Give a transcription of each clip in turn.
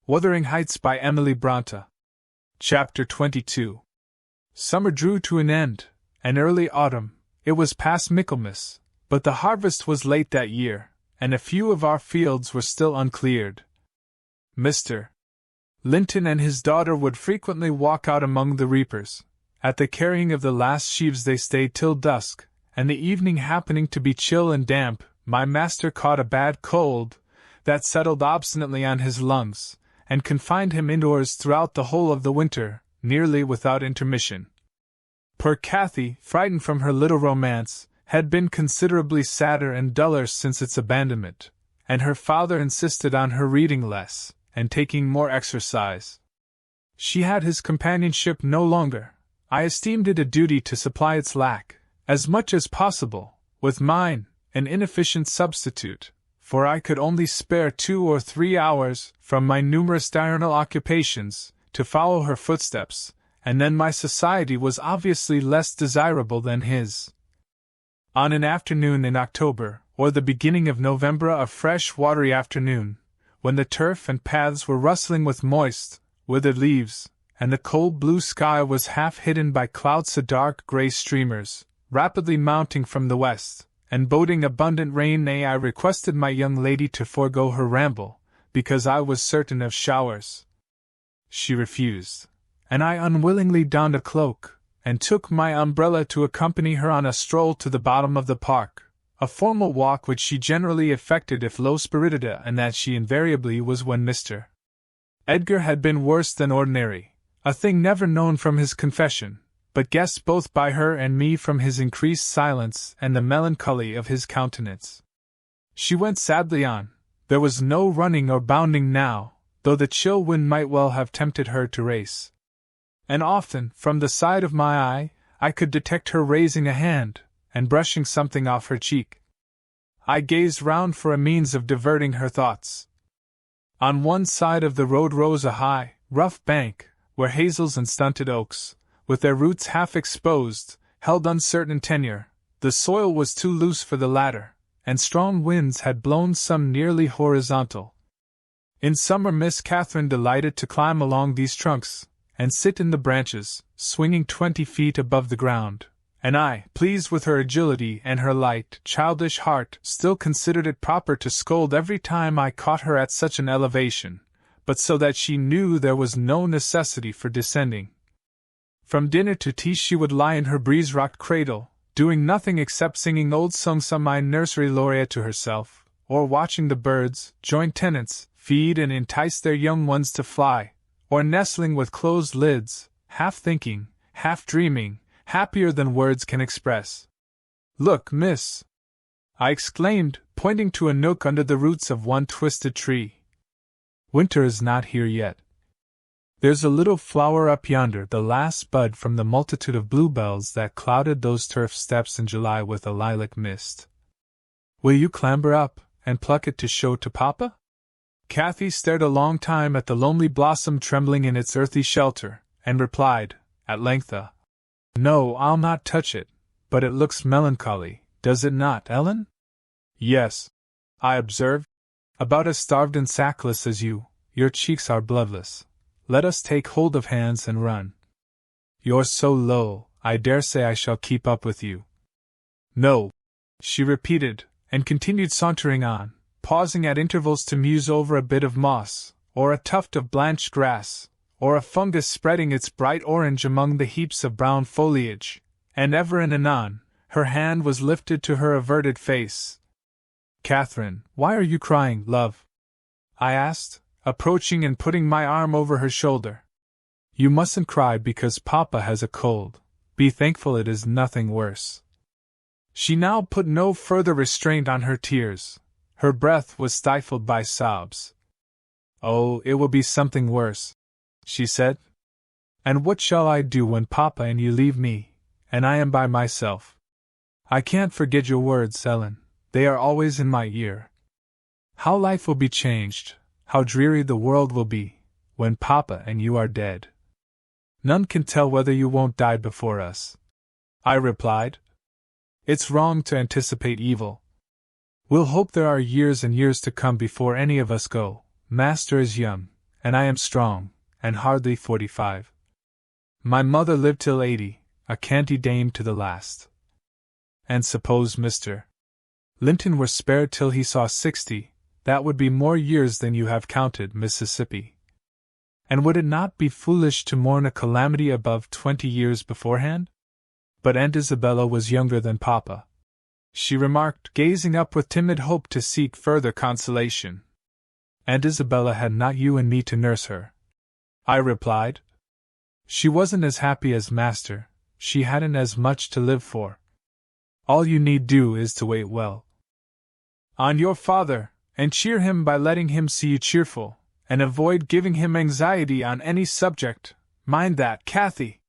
Wuthering Heights by Emily Brontë. Chapter 22. Summer drew to an end, and early autumn. It was past Michaelmas, but the harvest was late that year, and a few of our fields were still uncleared. Mr. Linton and his daughter would frequently walk out among the reapers. At the carrying of the last sheaves they stayed till dusk, and the evening happening to be chill and damp, my master caught a bad cold that settled obstinately on his lungs, and confined him indoors throughout the whole of the winter, nearly without intermission. Poor Cathy, frightened from her little romance, had been considerably sadder and duller since its abandonment, and her father insisted on her reading less, and taking more exercise. She had his companionship no longer. I esteemed it a duty to supply its lack, as much as possible, with mine, an inefficient substitute, for I could only spare 2 or 3 hours from my numerous diurnal occupations to follow her footsteps, and then my society was obviously less desirable than his. On an afternoon in October, or the beginning of November, a fresh watery afternoon, when the turf and paths were rustling with moist, withered leaves, and the cold blue sky was half hidden by clouds of dark gray streamers, rapidly mounting from the west, and boding abundant rain, I requested my young lady to forego her ramble, because I was certain of showers. She refused, and I unwillingly donned a cloak, and took my umbrella to accompany her on a stroll to the bottom of the park, a formal walk which she generally effected if low-spirited, and that she invariably was when Mr. Edgar had been worse than ordinary, a thing never known from his confession, but guessed both by her and me from his increased silence and the melancholy of his countenance. She went sadly on. There was no running or bounding now, though the chill wind might well have tempted her to race. And often, from the side of my eye, I could detect her raising a hand, and brushing something off her cheek. I gazed round for a means of diverting her thoughts. On one side of the road rose a high, rough bank, where hazels and stunted oaks, with their roots half exposed, held uncertain tenure. The soil was too loose for the latter, and strong winds had blown some nearly horizontal. In summer Miss Catherine delighted to climb along these trunks, and sit in the branches, swinging 20 feet above the ground, and I, pleased with her agility and her light, childish heart, still considered it proper to scold every time I caught her at such an elevation, but so that she knew there was no necessity for descending. From dinner to tea she would lie in her breeze-rocked cradle, doing nothing except singing old songs, some my nursery laureate, to herself, or watching the birds, joint tenants, feed and entice their young ones to fly, or nestling with closed lids, half thinking, half dreaming, happier than words can express. "Look, miss!" I exclaimed, pointing to a nook under the roots of one twisted tree. "Winter is not here yet. There's a little flower up yonder, the last bud from the multitude of bluebells that clouded those turf steps in July with a lilac mist. Will you clamber up, and pluck it to show to Papa?" Cathy stared a long time at the lonely blossom trembling in its earthy shelter, and replied, at length, "No, I'll not touch it, but it looks melancholy, does it not, Ellen?" "Yes," I observed, "about as starved and sackless as you. Your cheeks are bloodless. Let us take hold of hands and run. You're so low, I dare say I shall keep up with you." "No," she repeated, and continued sauntering on, pausing at intervals to muse over a bit of moss, or a tuft of blanched grass, or a fungus spreading its bright orange among the heaps of brown foliage, and ever and anon, her hand was lifted to her averted face. "Catherine, why are you crying, love?" I asked, approaching and putting my arm over her shoulder. "You mustn't cry because Papa has a cold. Be thankful it is nothing worse." She now put no further restraint on her tears. Her breath was stifled by sobs. "Oh, it will be something worse," she said. "And what shall I do when Papa and you leave me, and I am by myself? I can't forget your words, Ellen. They are always in my ear. How life will be changed, how dreary the world will be, when Papa and you are dead." "None can tell whether you won't die before us," I replied. "It's wrong to anticipate evil. We'll hope there are years and years to come before any of us go. Master is young, and I am strong, and hardly 45. My mother lived till 80, a canty dame to the last. And suppose Mr. Linton were spared till he saw 60, that would be more years than you have counted, Mississippi. And would it not be foolish to mourn a calamity above 20 years beforehand? But Aunt Isabella was younger than Papa, she remarked, gazing up with timid hope to seek further consolation. Aunt Isabella had not you and me to nurse her, I replied. She wasn't as happy as Master, she hadn't as much to live for. All you need do is to wait well on your father, and cheer him by letting him see you cheerful, and avoid giving him anxiety on any subject. Mind that, Cathy.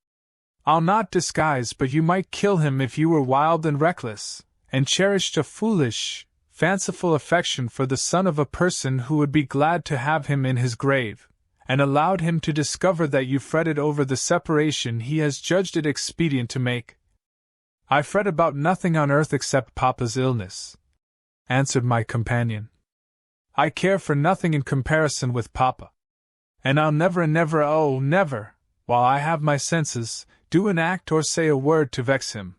I'll not disguise, but you might kill him if you were wild and reckless, and cherished a foolish, fanciful affection for the son of a person who would be glad to have him in his grave, and allowed him to discover that you fretted over the separation he has judged it expedient to make. I fret about nothing on earth except Papa's illness, answered my companion. I care for nothing in comparison with Papa. And I'll never and never, oh, never, while I have my senses, do an act or say a word to vex him.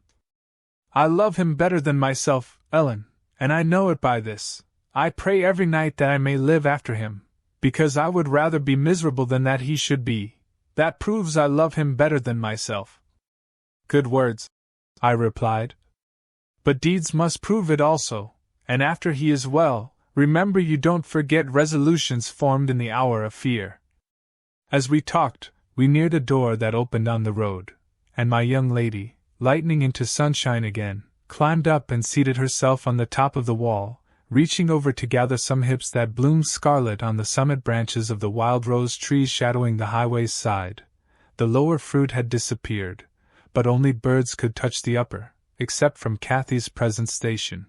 I love him better than myself, Ellen, and I know it by this. I pray every night that I may live after him, because I would rather be miserable than that he should be. That proves I love him better than myself. Good words, I replied. But deeds must prove it also, and after he is well, remember you don't forget resolutions formed in the hour of fear. As we talked, we neared a door that opened on the road, and my young lady, lightening into sunshine again, climbed up and seated herself on the top of the wall, reaching over to gather some hips that bloomed scarlet on the summit branches of the wild rose trees shadowing the highway's side. The lower fruit had disappeared, but only birds could touch the upper, except from Cathy's present station.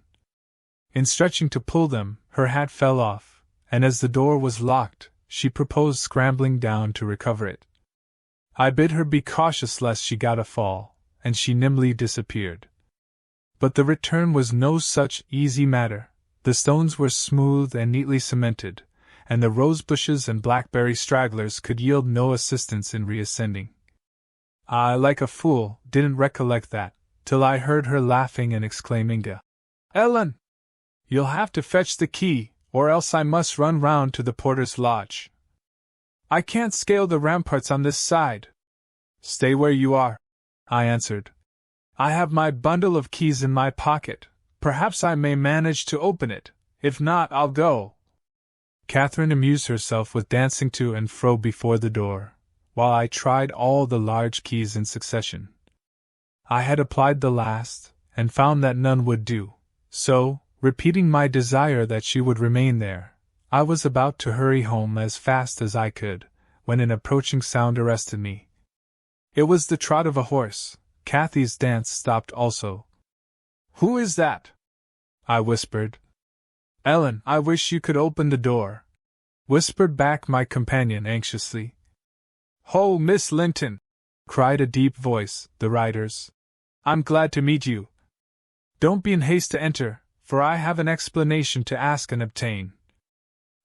In stretching to pull them, her hat fell off, and as the door was locked, she proposed scrambling down to recover it. I bid her be cautious lest she got a fall, and she nimbly disappeared. But the return was no such easy matter. The stones were smooth and neatly cemented, and the rose-bushes and blackberry stragglers could yield no assistance in reascending. I, like a fool, didn't recollect that, till I heard her laughing and exclaiming, "Ellen! You'll have to fetch the key, or else I must run round to the porter's lodge. I can't scale the ramparts on this side." "Stay where you are," I answered. "I have my bundle of keys in my pocket. Perhaps I may manage to open it. If not, I'll go." Catherine amused herself with dancing to and fro before the door, while I tried all the large keys in succession. I had applied the last, and found that none would do, so, repeating my desire that she would remain there, I was about to hurry home as fast as I could, when an approaching sound arrested me. It was the trot of a horse. Cathy's dance stopped also. "Who is that?" I whispered. "Ellen, I wish you could open the door," whispered back my companion anxiously. "Ho, Miss Linton!" cried a deep voice, the rider's. "I'm glad to meet you. Don't be in haste to enter, for I have an explanation to ask and obtain."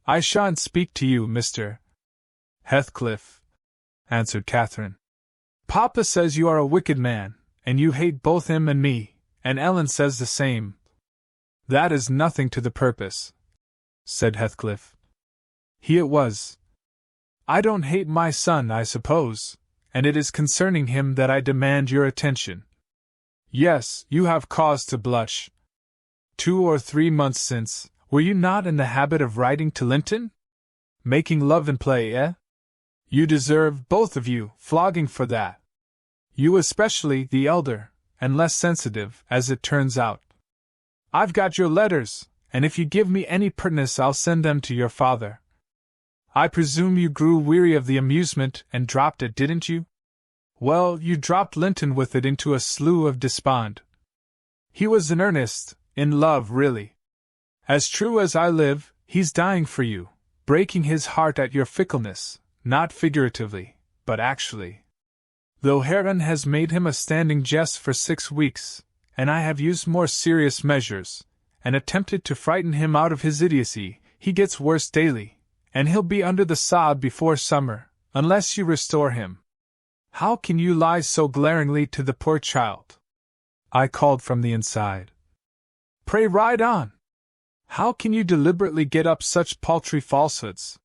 "I shan't speak to you, Mr. Heathcliff," answered Catherine. "Papa says you are a wicked man, and you hate both him and me, and Ellen says the same." "That is nothing to the purpose," said Heathcliff. He it was. "I don't hate my son, I suppose, and it is concerning him that I demand your attention." "Yes, you have cause to blush. 2 or 3 months since, were you not in the habit of writing to Linton? Making love and play, eh? You deserve, both of you, flogging for that. You especially, the elder, and less sensitive, as it turns out. I've got your letters, and if you give me any pertness I'll send them to your father. I presume you grew weary of the amusement and dropped it, didn't you? Well, you dropped Linton with it into a slough of despond. He was in earnest, in love, really. As true as I live, he's dying for you, breaking his heart at your fickleness, not figuratively, but actually. Though Heron has made him a standing jest for 6 weeks, and I have used more serious measures, and attempted to frighten him out of his idiocy, he gets worse daily, and he'll be under the sod before summer, unless you restore him. How can you lie so glaringly to the poor child?" I called from the inside. "Pray ride on! How can you deliberately get up such paltry falsehoods?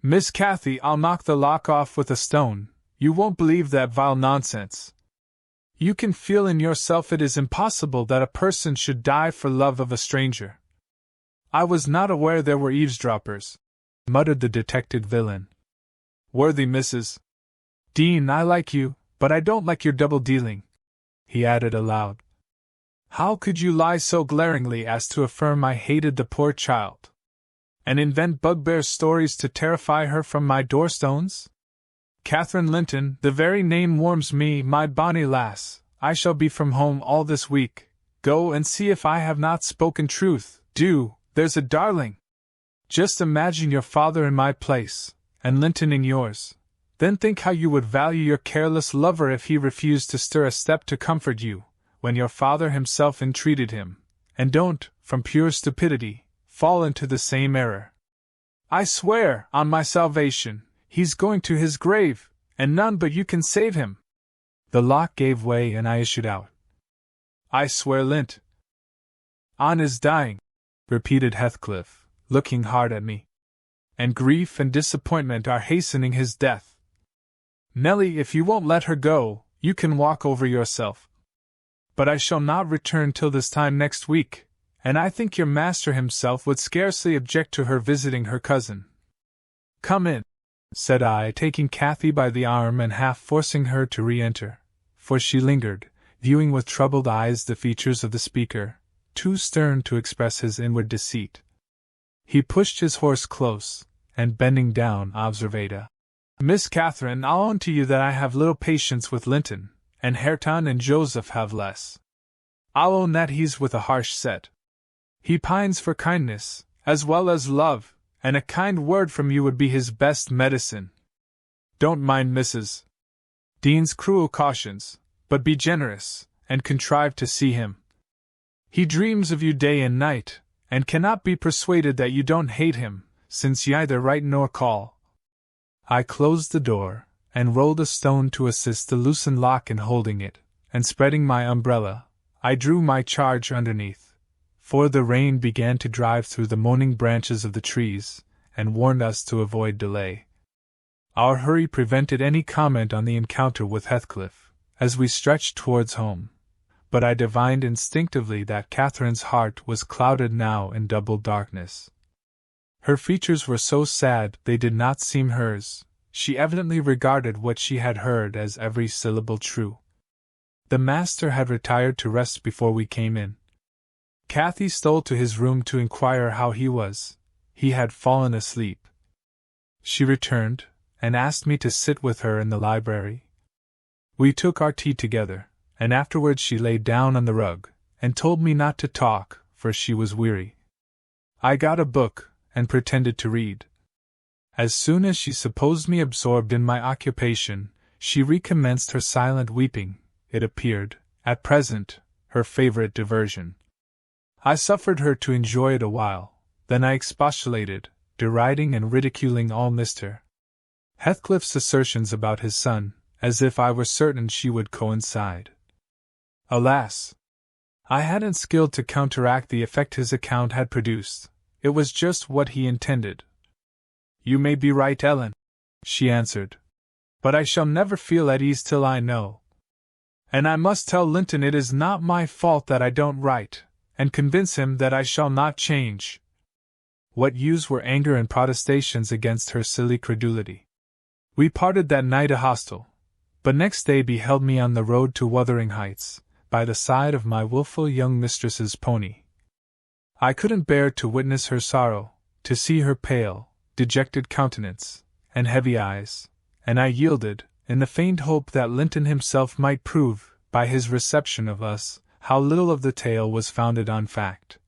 Miss Cathy, I'll knock the lock off with a stone. You won't believe that vile nonsense. You can feel in yourself it is impossible that a person should die for love of a stranger." "I was not aware there were eavesdroppers," muttered the detected villain. "Worthy Mrs. Dean, I like you, but I don't like your double-dealing," he added aloud. "How could you lie so glaringly as to affirm I hated the poor child? And invent bugbear stories to terrify her from my door-stones? Catherine Linton, the very name warms me, my bonny lass. I shall be from home all this week. Go and see if I have not spoken truth, do, there's a darling. Just imagine your father in my place, and Linton in yours. Then think how you would value your careless lover if he refused to stir a step to comfort you, when your father himself entreated him, and don't, from pure stupidity, fall into the same error. I swear, on my salvation, he's going to his grave, and none but you can save him." The lock gave way and I issued out. "I swear Lint on is dying," repeated Heathcliff, looking hard at me. "And grief and disappointment are hastening his death. Nellie, if you won't let her go, you can walk over yourself. But I shall not return till this time next week, and I think your master himself would scarcely object to her visiting her cousin." "Come in," said I, taking Cathy by the arm and half forcing her to re-enter, for she lingered, viewing with troubled eyes the features of the speaker, too stern to express his inward deceit. He pushed his horse close, and bending down, observed, "Miss Catherine, I'll own to you that I have little patience with Linton, and Hareton and Joseph have less. I'll own that he's with a harsh set. He pines for kindness, as well as love, and a kind word from you would be his best medicine. Don't mind Mrs. Dean's cruel cautions, but be generous, and contrive to see him. He dreams of you day and night, and cannot be persuaded that you don't hate him, since ye either write nor call." I closed the door, and rolled a stone to assist the loosened lock in holding it, and spreading my umbrella, I drew my charge underneath, for the rain began to drive through the moaning branches of the trees, and warned us to avoid delay. Our hurry prevented any comment on the encounter with Heathcliff, as we stretched towards home, but I divined instinctively that Catherine's heart was clouded now in double darkness. Her features were so sad they did not seem hers. She evidently regarded what she had heard as every syllable true. The master had retired to rest before we came in. Cathy stole to his room to inquire how he was. He had fallen asleep. She returned, and asked me to sit with her in the library. We took our tea together, and afterwards she lay down on the rug, and told me not to talk, for she was weary. I got a book, and pretended to read. As soon as she supposed me absorbed in my occupation, she recommenced her silent weeping, it appeared, at present, her favorite diversion. I suffered her to enjoy it a while, then I expostulated, deriding and ridiculing all Mr. Heathcliff's assertions about his son, as if I were certain she would coincide. Alas! I hadn't skill to counteract the effect his account had produced. It was just what he intended. "You may be right, Ellen," she answered, "but I shall never feel at ease till I know. And I must tell Linton it is not my fault that I don't write, and convince him that I shall not change." What use were anger and protestations against her silly credulity? We parted that night a hostel, but next day beheld me on the road to Wuthering Heights, by the side of my wilful young mistress's pony. I couldn't bear to witness her sorrow, to see her pale, dejected countenance, and heavy eyes, and I yielded, in the faint hope that Linton himself might prove, by his reception of us, how little of the tale was founded on fact.